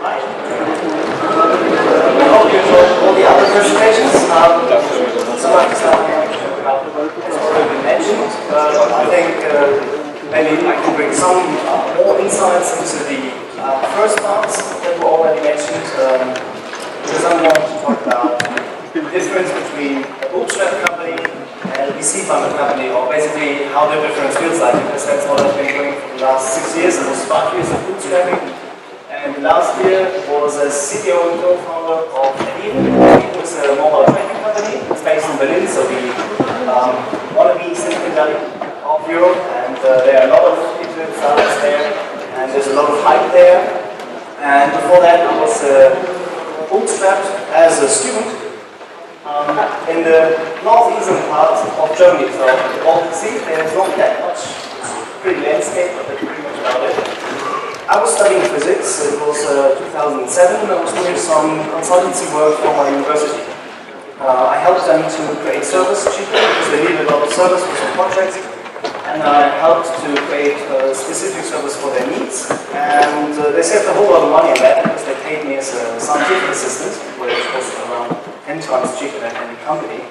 Hi. I hope you enjoyed all the other presentations. Some of the stuff has already been mentioned, but I think maybe I can bring some more insights into the first parts that were already mentioned, because I'm going to talk about the difference between a bootstrap company and a VC-funded company, or basically how the difference feels like, because that's what I've been doing for the last 6 years. It was 5 years of bootstrapping, and last year was a CTO and co-founder of Adeven. Adeven is a mobile tracking company. It's based in Berlin, so we want to be Silicon Valley of Europe, and there are a lot of internet startups there, and there's a lot of hype there. And before that, I was bootstrapped as a student in the northeastern part of Germany, so the Baltic Sea. There's not that much, it's pretty landscape, but that's pretty much about it. I was studying physics. It was 2007. I was doing some consultancy work for my university. I helped them to create servers cheaper because they needed a lot of servers for some projects, and I helped to create specific servers for their needs. And they saved a whole lot of money on that because they paid me as a scientific assistant, which was around 10 times cheaper than any company.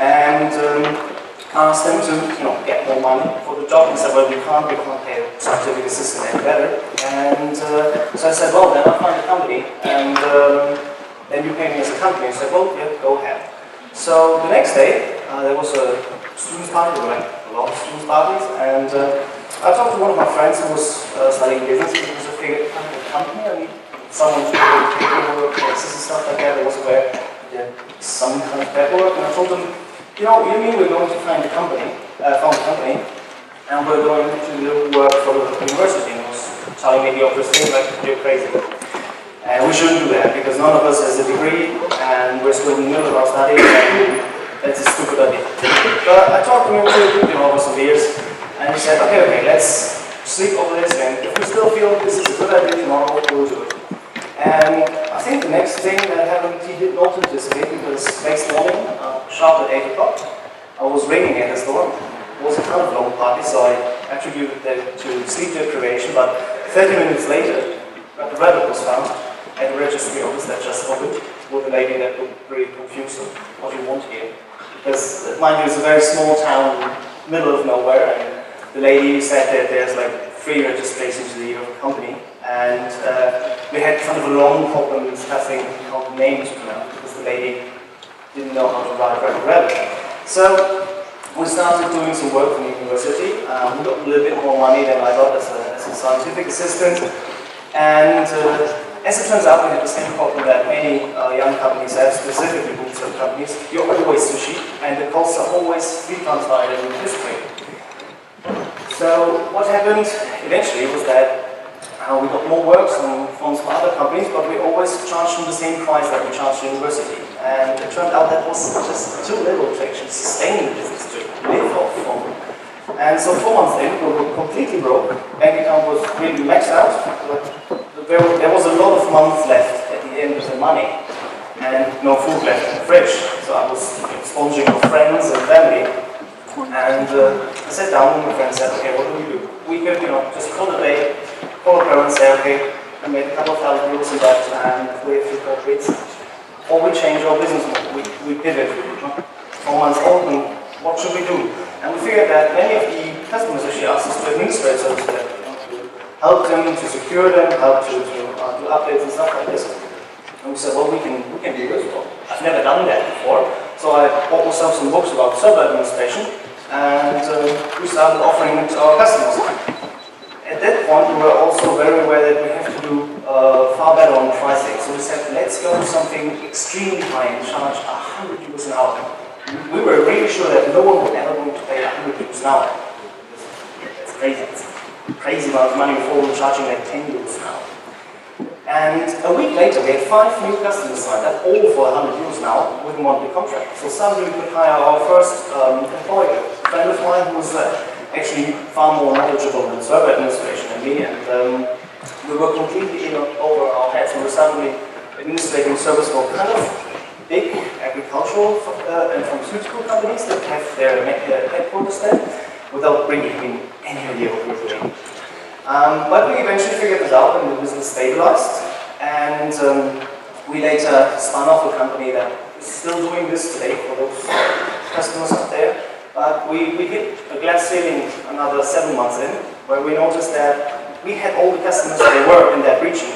And asked them to, get more money for the job. And said, well, we can't pay a scientific assistant any better. And so I said, well, then I'll find a company, and then you pay me as a company. I said, well, yeah, go ahead. So the next day, there was a students' party. There were a lot of students' parties, and I talked to one of my friends who was studying business, because I figured, if I have a company, I need someone to do paperwork, taxes and stuff like that. I was aware some kind of paperwork, and I told them, you mean we're going to found a company, and we're going to do work for the university. And he was telling me the obvious thing, like, you're crazy. And we shouldn't do that, because none of us has a degree, and we're still in the middle of our studies, and that's a stupid idea. But I talked to him over some years, and he said, okay, let's sleep over this, and if we still feel this is a good idea tomorrow, we'll do it. And I think the next thing that happened, he did not anticipate, because next morning, sharp at 8 o'clock, I was ringing at his door. It was a kind of long party, so I attributed that to sleep deprivation, but 30 minutes later, the rabbit was found at the registry office that just opened, with a lady that looked pretty confused on what you want here. Because, mind you, it's a very small town, middle of nowhere, and the lady said that there's like 3 registrations a year of a company, and we had kind of a long problem discussing how the name was pronounced, because the lady didn't know how to write rabbit. So we started doing some work from the university. We got a little bit more money than I got as a scientific assistant, and as it turns out, we had the same problem that many young companies have, specifically bootstrap companies. You're always too cheap, and the costs are always 3 times higher than in history. So what happened eventually was that we got more work from some other companies, but we always charged them the same price that we charged the university. And it turned out that was just too little to actually sustain the business, to live off from. And so 4 months in, we were completely broke. Bank account was really maxed out. There was a lot of months left at the end of the money, and no food left in the fridge. So I was sponging on friends and family. And I sat down with my friend and said, okay, what do? We could, just call it a day, call a parent and say, okay, I made a couple of thousand euros in that, and we have to profits. Or we change our business model, we pivot. 4 months old, and what should we do? And we figured that many of the customers actually asked us to administrate services, to help them, to secure them, help to do updates and stuff like this. And we said, well, we can do this. Well, I've never done that before, so I bought myself some books about server administration, and we started offering it to our customers. At that point, we were also very aware that we have to do far better on pricing. So we said, let's go to something extremely high and charge 100 euros an hour. We were really sure that no one would ever going to pay 100 euros an hour. That's crazy. It's a crazy amount of money before we were charging like 10 euros an hour. And a week later, we had 5 new customers signed up, all for 100 euros an hour with a monthly contract. So suddenly we could hire our first employee, a friend of mine who was actually far more knowledgeable in server administration than me, and we were completely in over our heads. We were suddenly administrating servers for kind of big agricultural and pharmaceutical companies that have their headquarters there, without bringing in any idea what we were doing. But we eventually figured this out, and the business stabilized, And we later spun off a company that is still doing this today for those customers out there. But we hit a glass ceiling another 7 months in, where we noticed that we had all the customers that were in that region.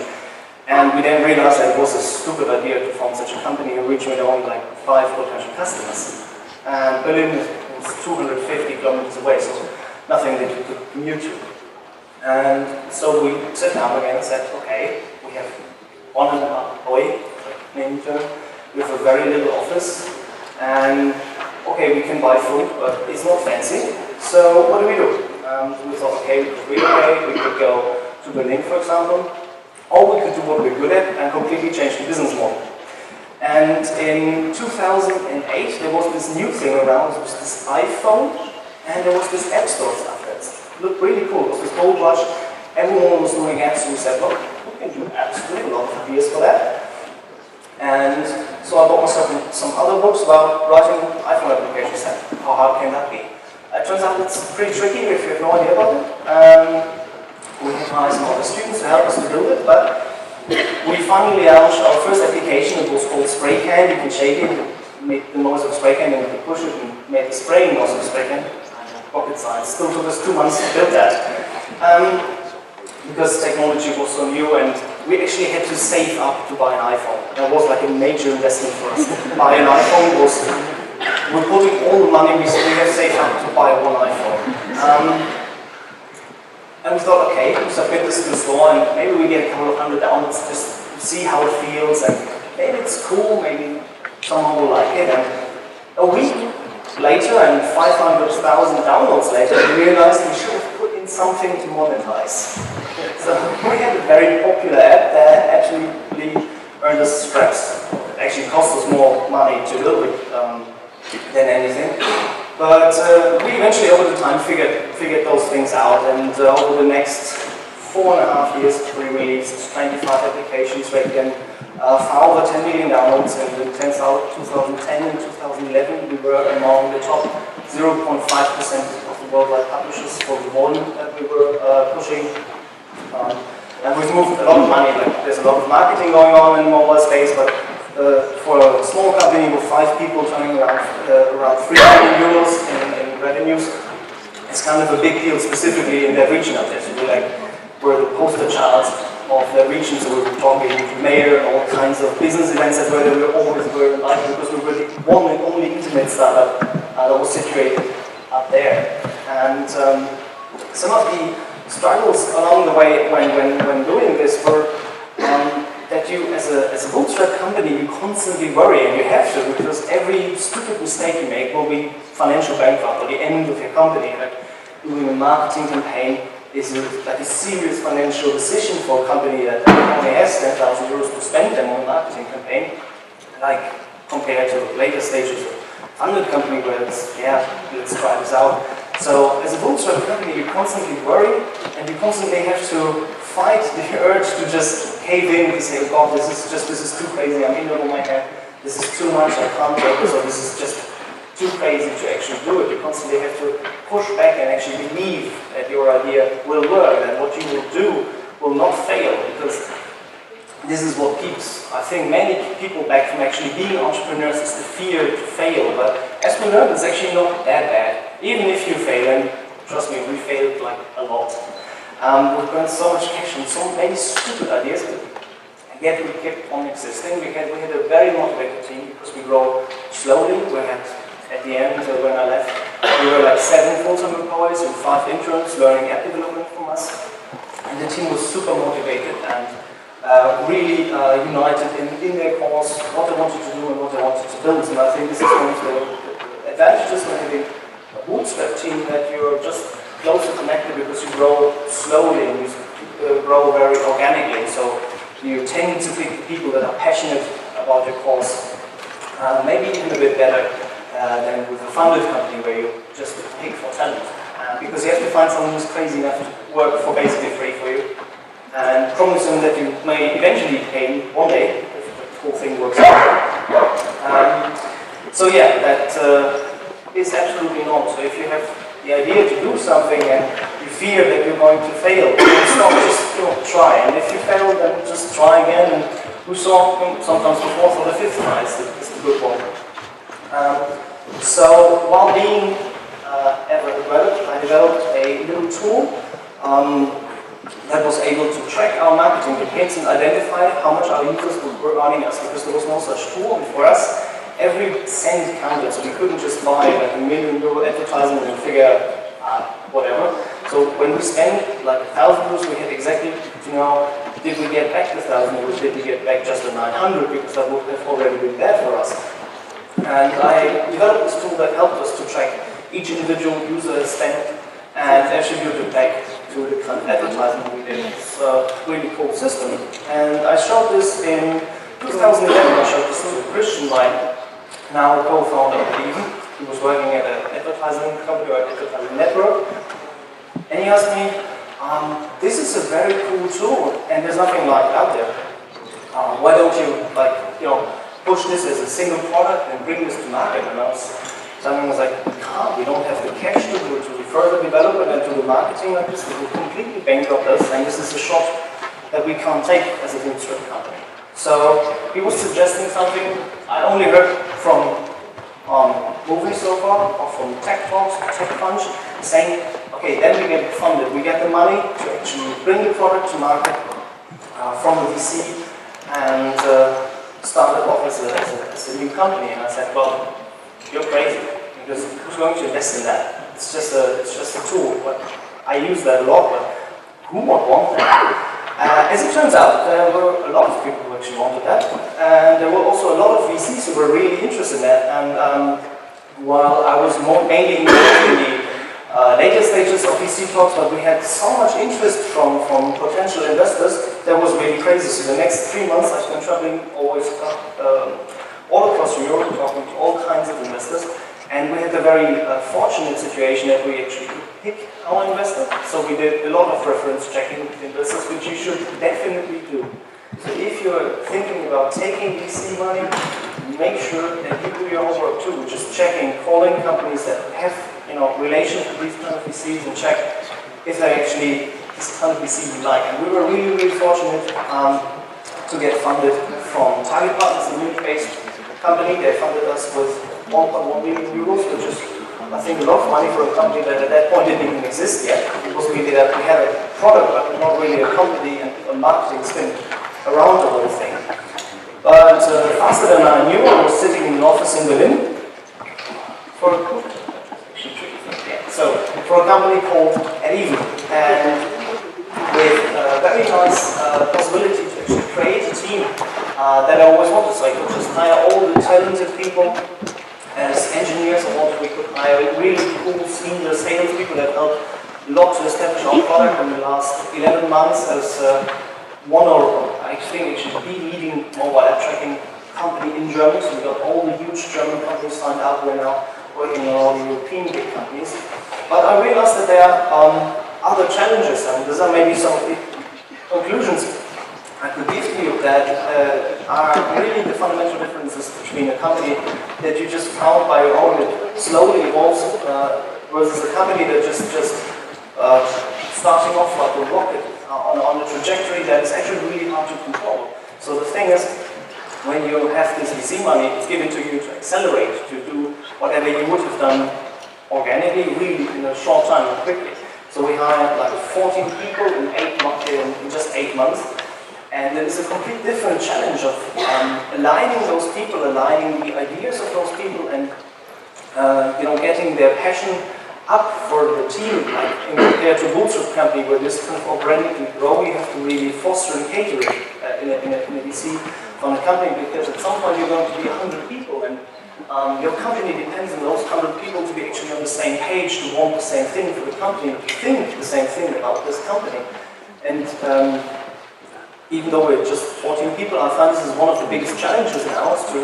And we then realized that it was a stupid idea to form such a company in a region with only like 5 potential customers. And Berlin was 250 kilometers away, so nothing that you could commute to. And so we sat down again and said, okay, we have 1.5 employee, we have a very little office, and okay, we can buy food, but it's not fancy. So what do? We thought, okay, we could relocate, we could go to Berlin, for example, or we could do what we're good at and completely change the business model. And in 2008, there was this new thing around, it was this iPhone, and there was this App Store stuff that looked really cool. It was this gold rush, everyone was doing apps, so we said, look, we can do apps, we have a lot of ideas for that. And so I bought myself some other books about writing iPhone applications. How hard can that be? It turns out it's pretty tricky if you have no idea about it. We have hired some other students to help us to build it, but we finally launched our first application. It was called Spray Can. You can shake it, make the noise of spray can, and you can push it and make the spraying noise of spray can. Rocket science. Still took us 2 months to build that. Because technology was so new, and we actually had to save up to buy an iPhone. That was like a major investment for us. Buy an iPhone was, we're putting all the money we have saved up to buy one iPhone. And we thought, okay, we submit this to the store, and maybe we get a couple of hundred downloads just to see how it feels, and maybe it's cool, maybe someone will like it. And a week later, and 500,000 downloads later, we realized we should have put in something to monetize. So we had a very popular app that actually earned us scraps. It actually cost us more money to build it than anything. But we eventually, over the time, figured those things out, and over the next 4.5 years, we released 25 applications rated far over 10 million downloads, and in 2010 and 2011, we were among the top 0.5% of the worldwide publishers for the volume that we were pushing. And we've moved a lot of money, like there's a lot of marketing going on in the mobile space, but for a small company with 5 people turning around 3 million euros in revenues, it's kind of a big deal, specifically in that region out there. So we're the poster child of the region, so we were talking to the mayor and all kinds of business events that we were always very invited, because we were the one and only internet startup that was situated up there. And some of the struggles along the way when doing this were that you, as a bootstrap company, you constantly worry, and you have to, because every stupid mistake you make will be financial bankrupt or the end of your company. Like doing a marketing campaign is like a serious financial decision for a company that only has 10,000 euros to spend them on a marketing campaign, like compared to later stages of funded company where it's, yeah, let's try this out. So as a bootstrap company, you constantly worry, and you constantly have to fight the urge to just cave in and say, oh God, this is too crazy, I'm in over my head, this is too much, I can't do this, or this is just too crazy to actually do it. You constantly have to push back and actually believe that your idea will work, that what you will do will not fail, because this is what keeps, I think, many people back from actually being entrepreneurs, is the fear to fail. But as we learned, it's actually not that bad. Even if you fail, and trust me, we failed like a lot. We've burned so much cash and so many stupid ideas, but yet we kept on existing. We had a very motivated team because we grow slowly. We had, at the end, when I left, we were like 7 full-time employees and 5 interns learning app development from us. And the team was super motivated and really united in their cause, what they wanted to do and what they wanted to build. And I think this is one of the advantages of having a bootstrap team, that you're just closer connected because you grow slowly and you grow very organically. So you tend to pick people that are passionate about your cause, maybe even a bit better than with a funded company where you just pick for talent. Because you have to find someone who's crazy enough to work for basically free for you, and promise them that you may eventually pay him one day if the whole thing works out. So yeah, that is absolutely normal. So if you have the idea to do something and you fear that you're going to fail, stop, just try. And if you fail, then just try again, and we saw sometimes the fourth or the fifth try is the good one. So while being ever developed, I developed a little tool that was able to track our marketing campaigns and identify how much our users were earning us, because there was no such tool. And for us, every cent counted, so we couldn't just buy like €1 million advertisement and figure whatever. So when we spent like €1,000, we had exactly to know, did we get back the €1,000, did we get back just the 900, because that would have already been there for us. And I developed this tool that helped us to track each individual user spend and attribute it back to the kind of advertisement we did. It's a really cool system. And I showed this in 2011, I showed this to Christian, my now co-founder of Adeven. He was working at an advertising company or advertising network. And he asked me, this is a very cool tool and there's nothing like it out there. Why don't you push this as a single product and bring this to market? And I was like, we can't, we don't have the cash to do it, to further develop it and to the marketing like this. We will completely bankrupt us, and this is a shot that we can't take as a bootstrap company. So he was suggesting something I only heard from movies so far, or from tech talks, tech punch, saying, okay, then we get funded, we get the money to actually bring the product to market from the VC and start it off as a new company. And I said, well, you're crazy, because who's going to invest in that? It's just a tool. But I use that a lot, but who would want that? As it turns out, there were a lot of people who actually wanted that, and there were also a lot of VCs who were really interested in that. And while I was mainly involved in the later stages of VC talks, but we had so much interest from potential investors that was really crazy. So the next 3 months I spent traveling always all across Europe, talking to all kinds of investors. And we had a very fortunate situation that we actually could pick our investor. So we did a lot of reference checking with investors, which you should definitely do. So if you're thinking about taking VC money, make sure that you do your homework too, which is checking, calling companies that have relations with these kind of VCs and check if they actually this kind of VC you like. And we were really, really fortunate to get funded from Target Partners, a Munich-based company. They funded us with 1.1 million euros, which is, I think, a lot of money for a company that at that point didn't even exist yet. It was really that we had a product, but not really a company and a marketing spin around the whole thing. But faster than I knew, I was sitting in an office in Berlin for a company called Adeven, and with a very nice possibility to actually create a team that I always wanted. So I could just hire all the talented people as engineers. We could hire really cool senior sales people that helped a lot to establish our product in the last 11 months as one or I think actually the leading mobile app tracking company in Germany. So we got all the huge German companies signed up. We're now working on all the European big companies. But I realized that there are other challenges, and these are maybe some of the conclusions I could give to you that are really the fundamental differences between a company that you just found by your own, that slowly evolves, versus a company that just starting off like a rocket on a trajectory that is actually really hard to control. So the thing is, when you have this VC money, it's given to you to accelerate, to do whatever you would have done organically, really in a short time and quickly. So we hired like 14 people in just 8 months. And there is a complete different challenge of aligning those people, aligning the ideas of those people, and getting their passion up for the team. Like compared to a bootstrap company where this kind of organically grow, you have to really foster and cater it in a VC from a company, because at some point you're going to be 100 people, and your company depends on those 100 people to be actually on the same page, to want the same thing for the company, to think the same thing about this company. And even though we're just 14 people, I find this is one of the biggest challenges now, is to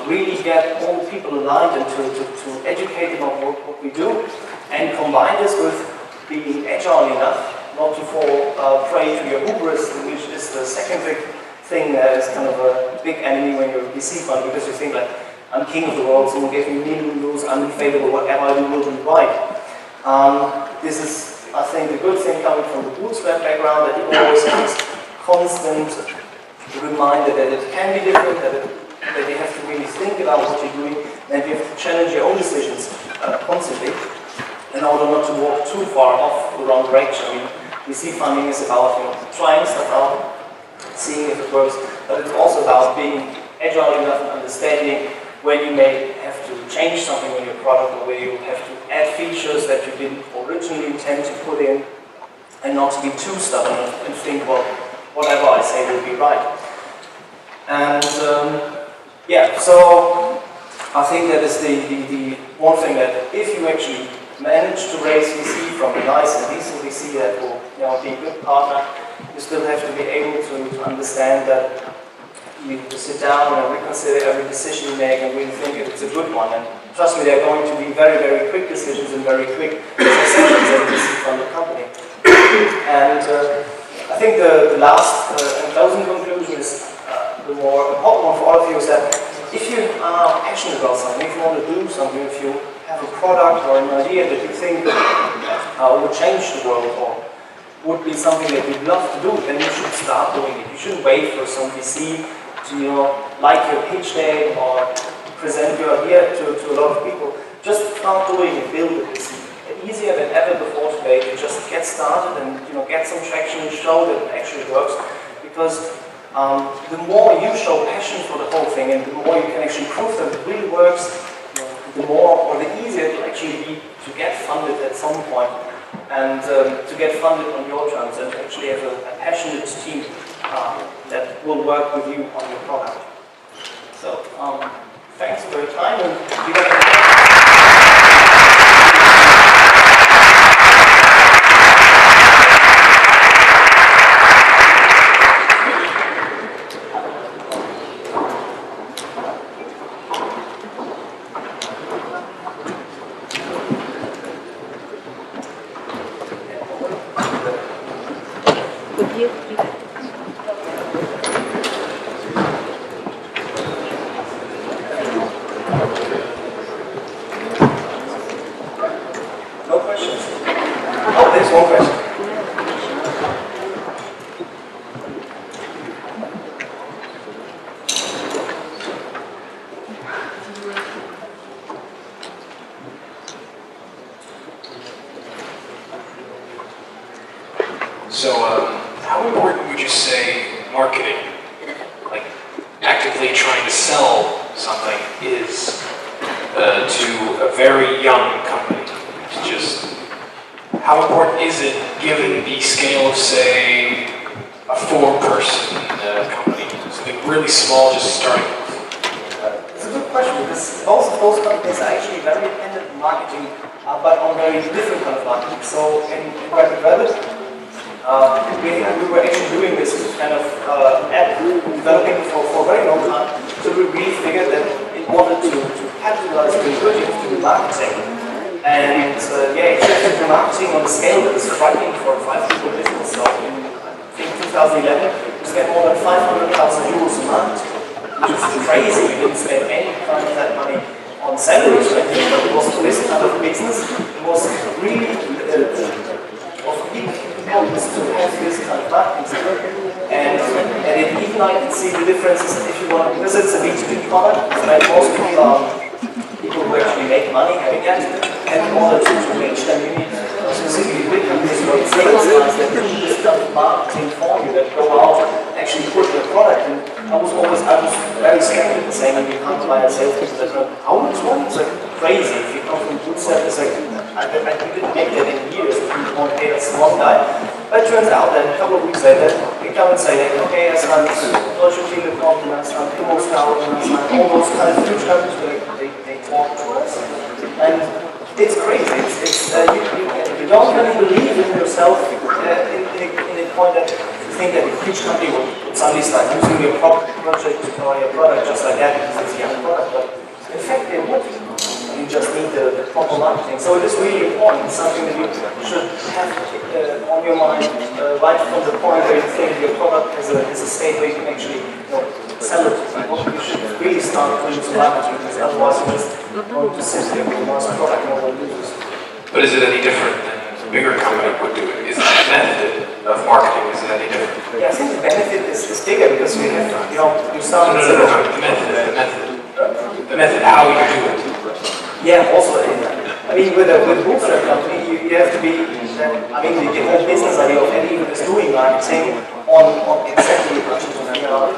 really get all the people aligned and to educate them on what we do, and combine this with being agile enough not to fall prey to your hubris, which is the second big thing that is kind of a big enemy when you're a VC fund, because you think like, I'm king of the world, someone gave me minimum rules, I'm infallible, whatever I do will be right. This is, I think, the good thing coming from the bootstrap background, that you always have constant reminder that it can be different, that you have to really think about what you're doing, and you have to challenge your own decisions constantly in order not to walk too far off the wrong direction. I mean, VC funding is about trying stuff out, seeing if it works, but it's also about being agile enough and understanding when you may have to change something in your product, or where you have to add features that you didn't originally intend to put in, and not to be too stubborn and think, well, whatever I say will be right. And yeah, so I think that is the one thing, that if you actually manage to raise VC from a nice and decent VC that will be a good partner, you still have to be able to understand that you need to sit down and reconsider every decision you make and really think if it's a good one. And trust me, they're going to be very, very quick decisions and very quick successions that you see from the company. And I think the last and closing conclusion is the more important one for all of you, is that if you are passionate about something, if you want to do something, if you have a product or an idea that you think would change the world or would be something that you'd love to do, then you should start doing it. You shouldn't wait for some VC to like your pitch deck or present your idea to a lot of people. Just start doing it, build it. It's easier than ever before today to just get started and get some traction and show that it actually works. Because the more you show passion for the whole thing, and the more you can actually prove that it really works, the more or the easier it will actually be to get funded at some point, and to get funded on your terms, and actually have a passionate team that will work with you on your product. So thanks for your time. And no questions? Oh, there's one question. So, how important would you say marketing, like actively trying to sell something, is to a very young company? It's just, how important is it given the scale of, say, a 4-person company, something really small just starting? It's a good question, because both of those companies are actually very dependent on marketing, but on very different kind of marketing. So in Rapid Rabbit, we were actually doing this kind of app developing for a very long time. So we really figured that in order to capitalize the good, you have to do marketing. And yeah, it shifted to marketing on a scale that is frightening for a 5-people business. So in, I think 2011, we spent more than 500,000 euros a month, which is crazy. We didn't spend any kind of that money on salaries, but it was for this kind of business. It was really of big importance to have this kind of marketing. And even I can see the differences if you want, because it's a B2B product, so like most people are people who actually make money having it, and in order to reach them, you need specifically big companies who are sales guys that do this kind of marketing for you, that go out and actually put the product in. I was very skeptical saying that you can't buy a salesperson that how much money? It's like crazy. If you come from bootstrap, it's like I didn't make that in years if you won't pay us one guy. But it turns out that a couple of weeks later, we come and say, okay, I signed Deutsche Telekom, I signed Scout, I signed all those kind of huge companies where they talk to us. And it's crazy. You don't really believe in yourself in a point that you think that a huge company will suddenly start using your project or your product just like that because it's a young product. But in fact, they would. You just need the proper marketing. So it is really important. It's something that you should have on your mind right from the point where you think your product has a state where you can actually sell it. You should really start doing some marketing, because otherwise you're just going to sit there with one product and all users. But is it any different than bigger company would do it? Is the method of marketing, is it any different? Yeah, I think the benefit is bigger because we have, you start No, with no, no, no, the method, how you do it. Yeah, also, I mean, with a bootstrap company, you have to be, the whole business idea of Adeven is doing marketing on exactly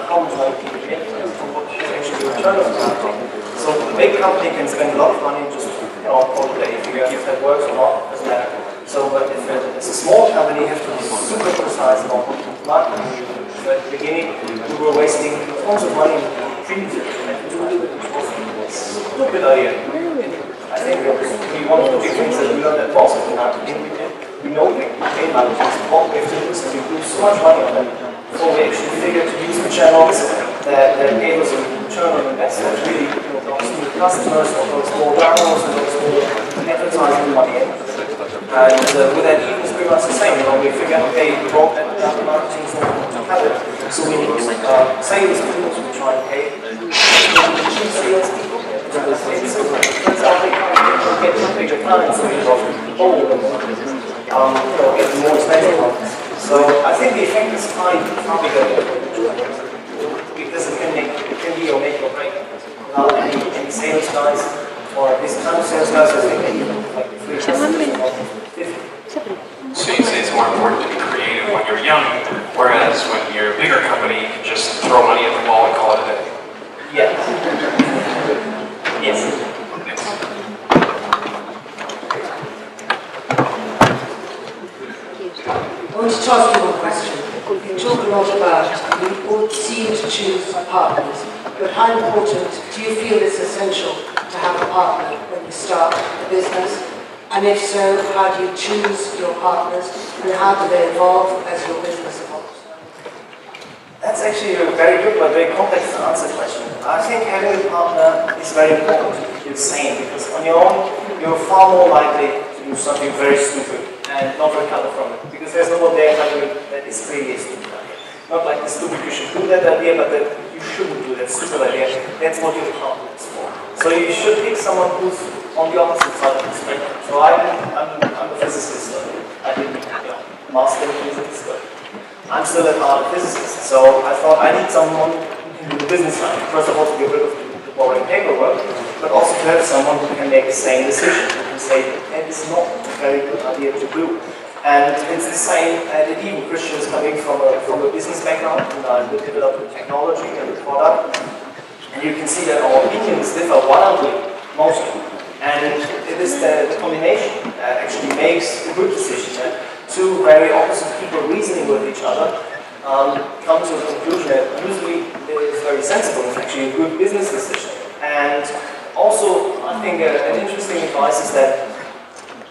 how much money people make from what is actually the return on marketing. So the big company can spend a lot of money just, on the day, figure if that works or not, doesn't matter. So, but if it's a small company, you have to be super precise about marketing. So at the beginning, we were wasting tons of money on previews and to do it, which was a stupid idea. I think one of the big things that we learned at most of the marketing, we know that paid marketing is what we have to do is we lose so much money on them. So we actually figured to use the channels that gave us a return on investment, really, those new customers, or those more downloads, and those more advertising money in. And with that, even it's pretty much the same. We figured, okay, we brought that marketing is not to have it, so we need sales people to try and pay. Sales people. Turns out they can't get bigger clients, so you get more expensive ones. So I think the effect is far bigger because it can be your make or break. Without any sales guys or this kind of sales guys, I think they need like 3 So you say it's more important to be creative when you're young, whereas when you're a bigger company, you can just throw money at the wall and call it a day. Yeah. Yes. I wanted to ask you one question. You talk a lot about we all seem to choose partners, but how important do you feel it's essential to have a partner when you start a business? And if so, how do you choose your partners and how do they evolve as your business evolves? That's actually a very good but very complex to answer question. I think having a partner is very important to keep you sane because on your own, you're far more likely to do something very stupid and not recover from it because there's no one there telling you that it's really a stupid idea. Not like the stupid you should do that idea, but that you shouldn't do that stupid idea. That's what your partner is for. So you should pick someone who's on the opposite side of the spectrum. So I'm a physicist. I didn't master in physics, but I'm still at heart a physicist. So I thought I need someone who can do the business side. First of all, to get rid of the boring paperwork, but also to have someone who can make a sane decision, who can say that is not a very good idea to do. And it's the same at Adeven. Christian is coming from a business background, and I developed the technology and the product. And you can see that our opinions differ wildly, mostly. And it is the combination that actually makes a good decision. That two very opposite people reasoning with each other come to a conclusion that usually is very sensible. It's actually a good business decision. And also, I think an interesting advice is that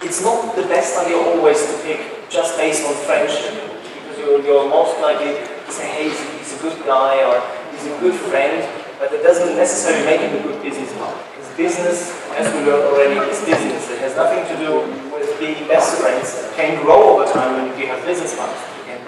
it's not the best idea always to pick just based on friendship. Because you're most likely to say, hey, he's a good guy or he's a good friend, but that doesn't necessarily make him a good business partner. Because business, as we learned already, is business. It has nothing to do with being best friends. It can grow over time when you have business partners. You can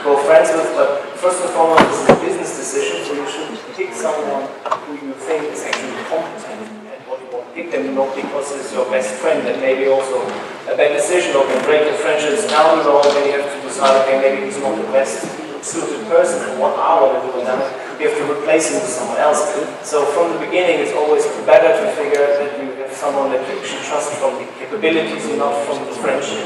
grow friends with, but first and foremost, this is a business decision, so you should pick someone who you think is actually competent at what you want to pick them, not because it's your best friend, and maybe also a bad decision or can break the friendships down the road, then you have to decide, okay, maybe he's not the best suited person for what I want to do, and then you have to replace him with someone else. So from the beginning, it's always better to figure that you have someone that you should trust from the capabilities and not from the friendship.